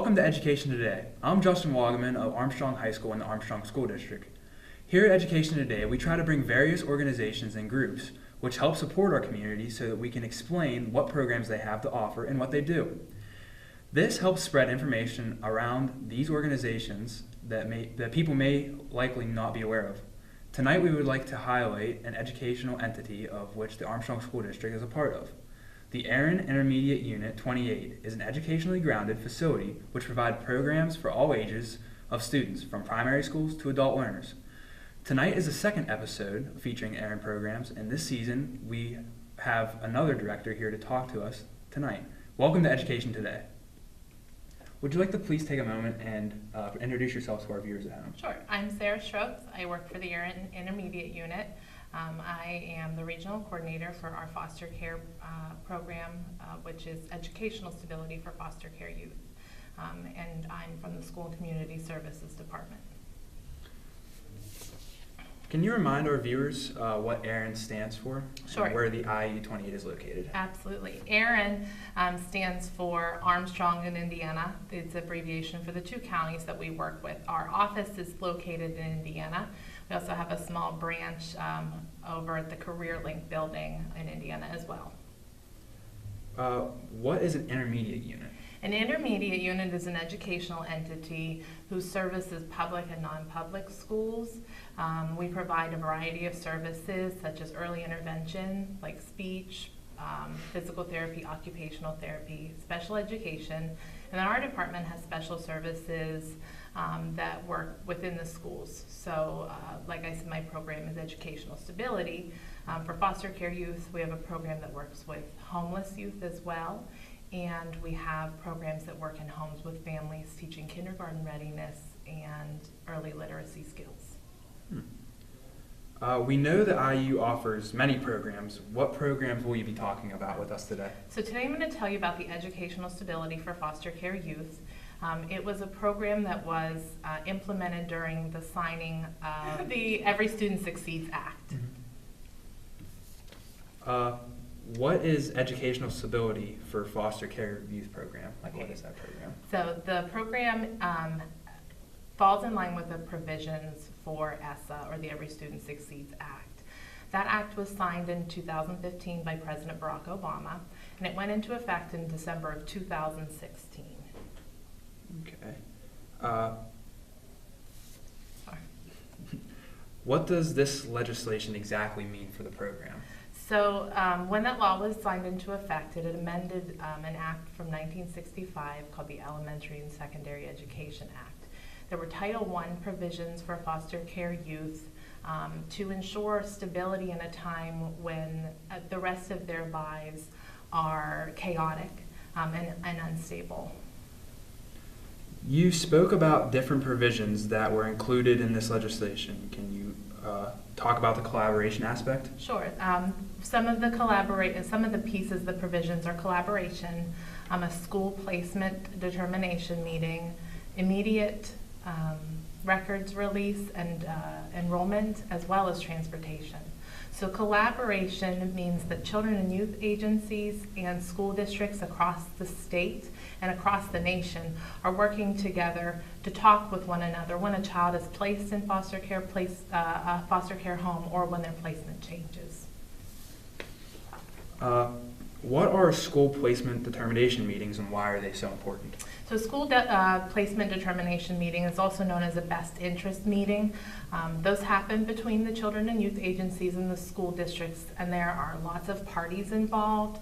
Welcome to Education Today. I'm Justin Wagaman of Armstrong High School in the Armstrong School District. Here at Education Today, we try to bring various organizations and groups which help support our community so that we can explain what programs they have to offer and what they do. This helps spread information around these organizations that people may likely not be aware of. Tonight we would like to highlight an educational entity of which the Armstrong School District is a part of. The Aaron Intermediate Unit 28 is an educationally grounded facility which provides programs for all ages of students, from primary schools to adult learners. Tonight is the second episode featuring Aaron programs, and this season we have another director here to talk to us tonight. Welcome to Education Today. Would you like to please take a moment and introduce yourself to our viewers at home? Sure. I'm Sarah Strokes. I work for the Aaron Intermediate Unit. I am the regional coordinator for our foster care program, which is educational stability for foster care youth. And I'm from the School and Community Services Department. Can you remind our viewers what Aaron stands for? Sure. And where the IU-28 is located? Absolutely. Aaron stands for Armstrong in Indiana. It's abbreviation for the two counties that we work with. Our office is located in Indiana. We also have a small branch over at the Career Link building in Indiana as well. What is an intermediate unit? An intermediate unit is an educational entity who services public and non-public schools. We provide a variety of services such as early intervention, like speech, physical therapy, occupational therapy, special education, and then our department has special services that work within the schools. So like I said, my program is educational stability. For foster care youth, we have a program that works with homeless youth as well. And we have programs that work in homes with families teaching kindergarten readiness and early literacy skills. We know that IU offers many programs. What programs will you be talking about with us today? So today I'm going to tell you about the Educational Stability for Foster Care Youth. It was a program that was implemented during the signing of the Every Student Succeeds Act. What is Educational Stability for Foster Care Youth program? Like, what is that program? So the program falls in line with the provisions for ESSA, or the Every Student Succeeds Act. That act was signed in 2015 by President Barack Obama, and it went into effect in December of 2016. Okay. What does this legislation exactly mean for the program? So when that law was signed into effect, it had amended an act from 1965 called the Elementary and Secondary Education Act. There were Title I provisions for foster care youth to ensure stability in a time when the rest of their lives are chaotic and unstable. You spoke about different provisions that were included in this legislation. Can you talk about the collaboration aspect? Sure. Some of the pieces, the provisions are collaboration, a school placement determination meeting, immediate records release and enrollment, as well as transportation. So collaboration means that children and youth agencies and school districts across the state and across the nation are working together to talk with one another when a child is placed in foster care home or when their placement changes. What are school placement determination meetings and why are they so important? So school placement determination meeting is also known as a best interest meeting. Those happen between the children and youth agencies and the school districts, and there are lots of parties involved.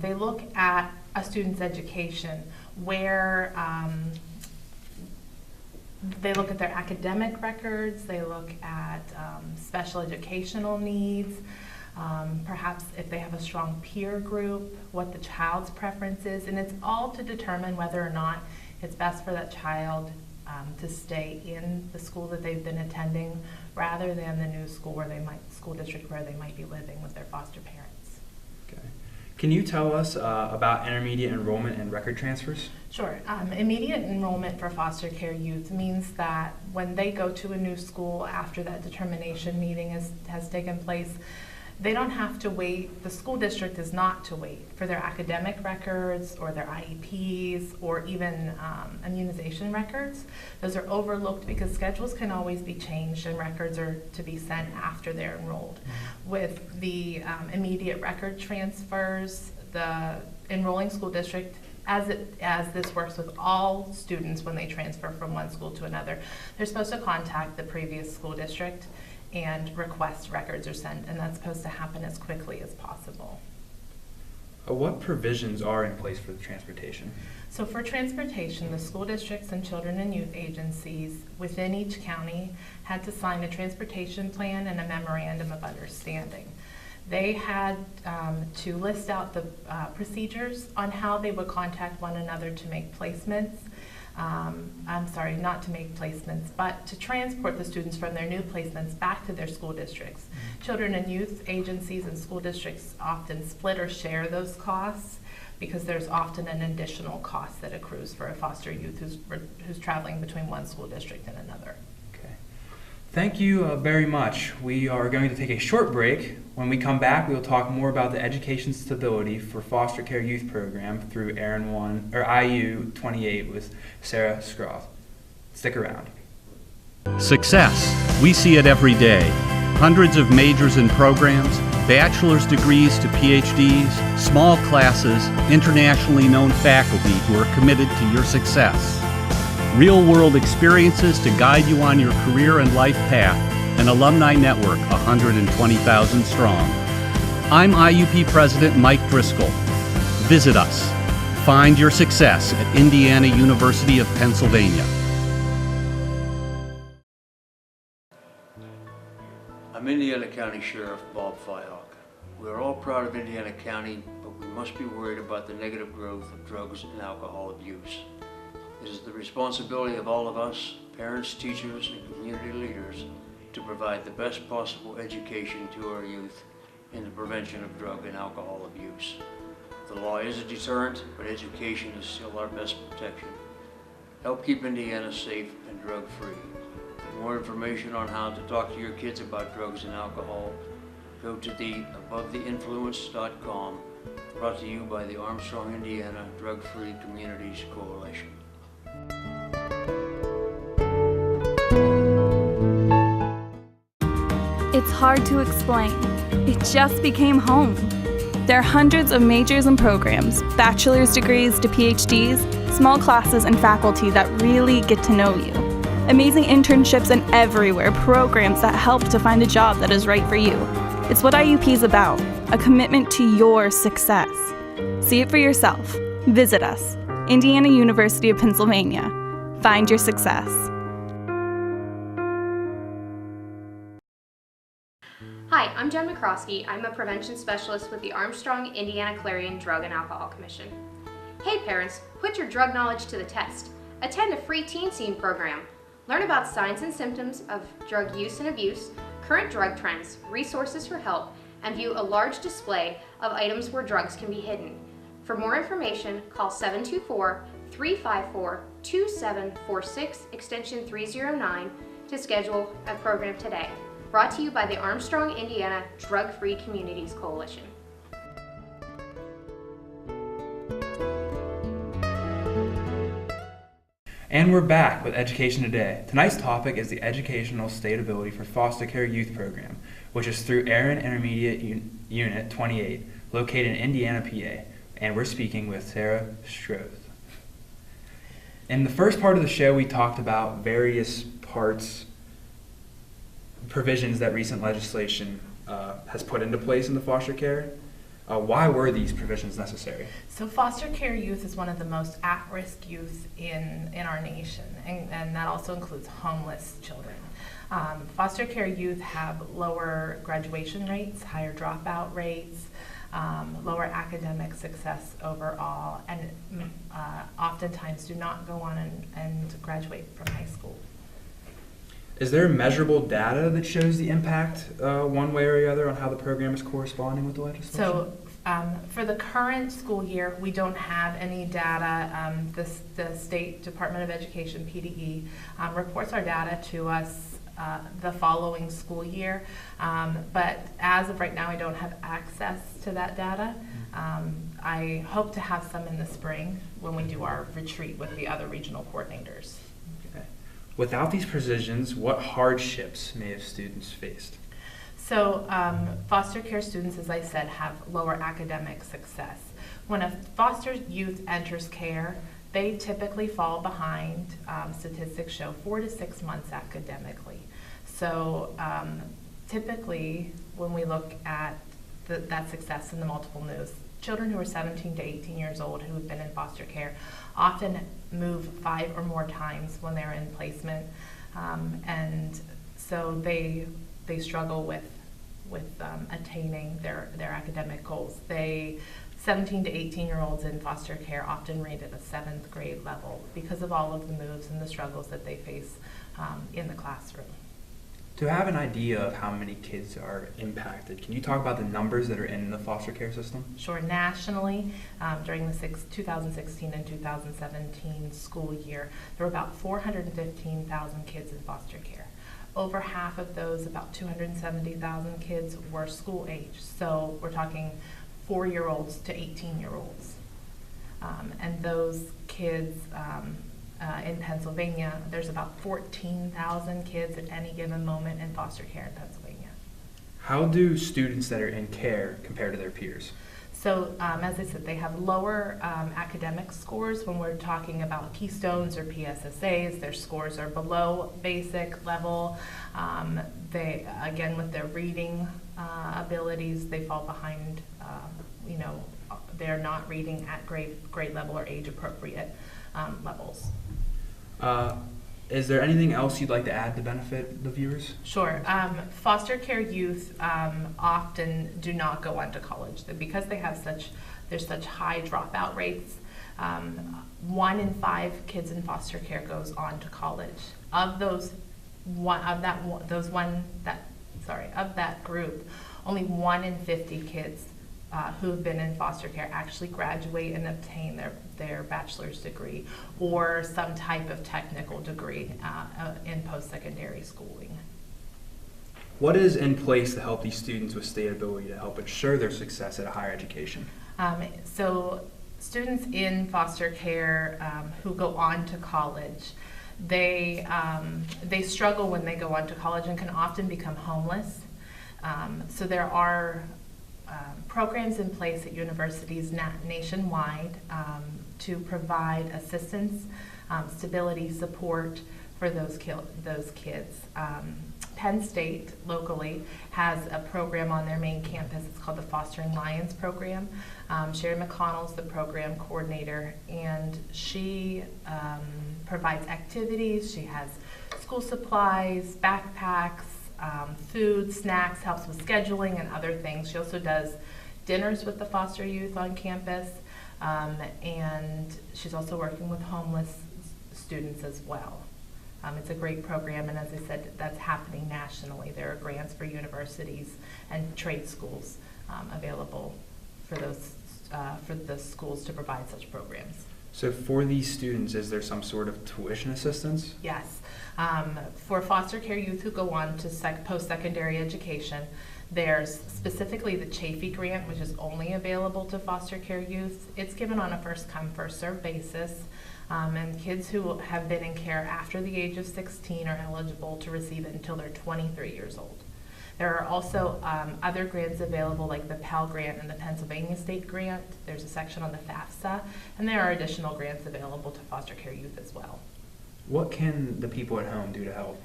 They look at a student's education, where they look at their academic records, they look at special educational needs, perhaps if they have a strong peer group, what the child's preference is, and it's all to determine whether or not it's best for that child to stay in the school that they've been attending rather than the new school school district where they might be living with their foster parents. Okay. Can you tell us about intermediate enrollment and record transfers? Sure. Immediate enrollment for foster care youth means that when they go to a new school after that determination meeting has taken place, They don't have to wait, the school district is not to wait for their academic records or their IEPs or even immunization records. Those are overlooked because schedules can always be changed and records are to be sent after they're enrolled. With the immediate record transfers, the enrolling school district, as this works with all students when they transfer from one school to another, they're supposed to contact the previous school district and request records are sent, and that's supposed to happen as quickly as possible. What provisions are in place for the transportation? So for transportation, the school districts and children and youth agencies within each county had to sign a transportation plan and a memorandum of understanding. They had to list out the procedures on how they would contact one another to make placements. I'm sorry, not to make placements, but to transport the students from their new placements back to their school districts. Children and youth agencies and school districts often split or share those costs because there's often an additional cost that accrues for a foster youth who's traveling between one school district and another. Okay. Thank you very much. We are going to take a short break. When we come back, we will talk more about the education stability for foster care youth program through IU-28 with Sarah Scroth. Stick around. Success. We see it every day. Hundreds of majors and programs, bachelor's degrees to PhDs, small classes, internationally known faculty who are committed to your success. Real-world experiences to guide you on your career and life path. An alumni network 120,000 strong. I'm IUP President Mike Driscoll. Visit us. Find your success at Indiana University of Pennsylvania. I'm Indiana County Sheriff Bob Fyhawk. We are all proud of Indiana County, but we must be worried about the negative growth of drugs and alcohol abuse. It is the responsibility of all of us, parents, teachers, and community leaders, to provide the best possible education to our youth in the prevention of drug and alcohol abuse. The law is a deterrent, but education is still our best protection. Help keep Indiana safe and drug-free. For more information on how to talk to your kids about drugs and alcohol, go to the abovetheinfluence.com, brought to you by the Armstrong Indiana Drug-Free Communities Coalition. It's hard to explain. It just became home. There are hundreds of majors and programs, bachelor's degrees to PhDs, small classes and faculty that really get to know you. Amazing internships and everywhere, programs that help to find a job that is right for you. It's what IUP is about, a commitment to your success. See it for yourself. Visit us, Indiana University of Pennsylvania. Find your success. Hi, I'm Jen McCroskey. I'm a prevention specialist with the Armstrong Indiana Clarion Drug and Alcohol Commission. Hey parents, put your drug knowledge to the test. Attend a free teen scene program. Learn about signs and symptoms of drug use and abuse, current drug trends, resources for help, and view a large display of items where drugs can be hidden. For more information, call 724-354-2746, extension 309 to schedule a program today. Brought to you by the Armstrong Indiana Drug-Free Communities Coalition. And we're back with Education Today. Tonight's topic is the educational stability for foster care youth program, which is through Aaron Intermediate Unit 28, located in Indiana, PA. And we're speaking with Sarah Scroth. In the first part of the show, we talked about various provisions that recent legislation has put into place in the foster care. Why were these provisions necessary? So foster care youth is one of the most at-risk youth in our nation, and that also includes homeless children. Foster care youth have lower graduation rates, higher dropout rates, lower academic success overall, and oftentimes do not go on and graduate from high school. Is there measurable data that shows the impact one way or the other on how the program is corresponding with the legislation? So for the current school year, we don't have any data. The State Department of Education, PDE, reports our data to us the following school year. But as of right now, I don't have access to that data. I hope to have some in the spring when we do our retreat with the other regional coordinators. Okay. Without these positions, what hardships may have students faced? So foster care students, as I said, have lower academic success. When a foster youth enters care, they typically fall behind. Statistics show 4 to 6 months academically. So typically, when we look at that success in the multiple moves, children who are 17 to 18 years old who have been in foster care often move 5 or more times when they're in placement, and so they struggle with attaining their academic goals. 17 to 18-year-olds in foster care often rate at a 7th grade level because of all of the moves and the struggles that they face in the classroom. To have an idea of how many kids are impacted, can you talk about the numbers that are in the foster care system? Sure. Nationally, during the 2016 and 2017 school year, there were about 415,000 kids in foster care. Over half of those, about 270,000 kids, were school age. So we're talking 4-year-olds to 18-year-olds. And those kids in Pennsylvania, there's about 14,000 kids at any given moment in foster care in Pennsylvania. How do students that are in care compare to their peers? So as I said, they have lower academic scores when we're talking about Keystones or PSSAs. Their scores are below basic level. They, again, with their reading abilities, they fall behind. They're not reading at grade level or age appropriate levels. Is there anything else you'd like to add to benefit the viewers? Sure. Foster care youth often do not go on to college because they have there's such high dropout rates. 1 in 5 kids in foster care goes on to college. Of that group, only 1 in 50 kids who have been in foster care actually graduate and obtain their bachelor's degree or some type of technical degree in post-secondary schooling. What is in place to help these students with state ability to help ensure their success at a higher education? So students in foster care who go on to college, they struggle when they go on to college and can often become homeless. So there are programs in place at universities nationwide to provide assistance, stability, support for those kids. Penn State locally has a program on their main campus. It's called the Fostering Lions program. Sherry McConnell's the program coordinator, and she provides activities. She has school supplies, backpacks, food, snacks, helps with scheduling and other things. She also does dinners with the foster youth on campus, and she's also working with homeless students as well. It's a great program, and as I said, that's happening nationally. There are grants for universities and trade schools available for the schools to provide such programs. So for these students, is there some sort of tuition assistance? Yes. For foster care youth who go on to post-secondary education, there's specifically the Chafee grant, which is only available to foster care youth. It's given on a first-come, first-served basis, and kids who have been in care after the age of 16 are eligible to receive it until they're 23 years old. There are also other grants available, like the Pell Grant and the Pennsylvania State Grant. There's a section on the FAFSA, and there are additional grants available to foster care youth as well. What can the people at home do to help?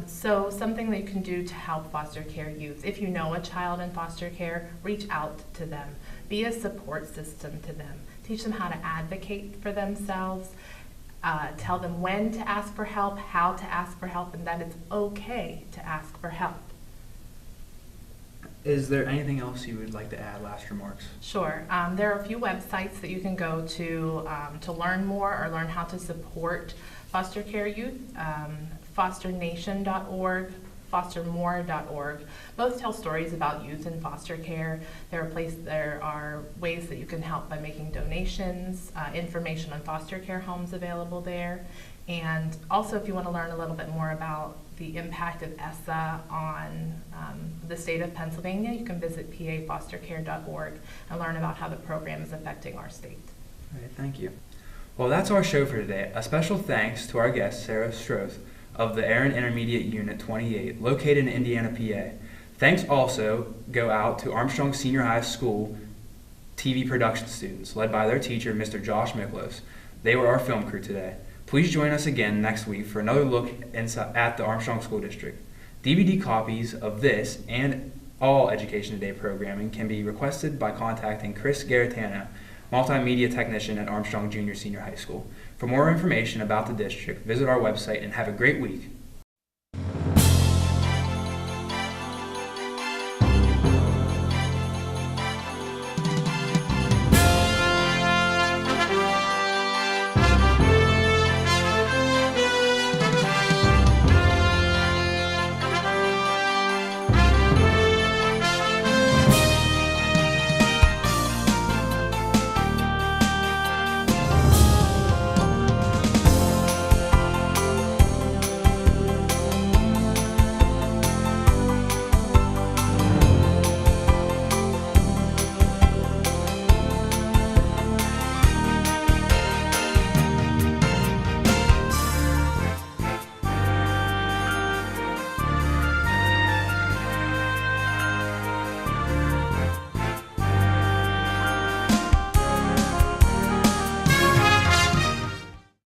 So something that you can do to help foster care youth, if you know a child in foster care, reach out to them. Be a support system to them. Teach them how to advocate for themselves. Tell them when to ask for help, how to ask for help, and that it's okay to ask for help. Is there anything else you would like to add, last remarks? Sure. There are a few websites that you can go to learn more or learn how to support foster care youth. FosterNation.org, FosterMore.org. Both tell stories about youth in foster care. There are ways that you can help by making donations, information on foster care homes available there. And also, if you want to learn a little bit more about the impact of ESSA on the state of Pennsylvania, you can visit pafostercare.org and learn about how the program is affecting our state. All right, thank you. Well, that's our show for today. A special thanks to our guest, Sarah Stroth of the Aaron Intermediate Unit 28, located in Indiana, PA. Thanks also go out to Armstrong Senior High School TV production students, led by their teacher, Mr. Josh Miklos. They were our film crew today. Please join us again next week for another look at the Armstrong School District. DVD copies of this and all Education Today programming can be requested by contacting Chris Garatano, multimedia technician at Armstrong Junior Senior High School. For more information about the district, visit our website and have a great week.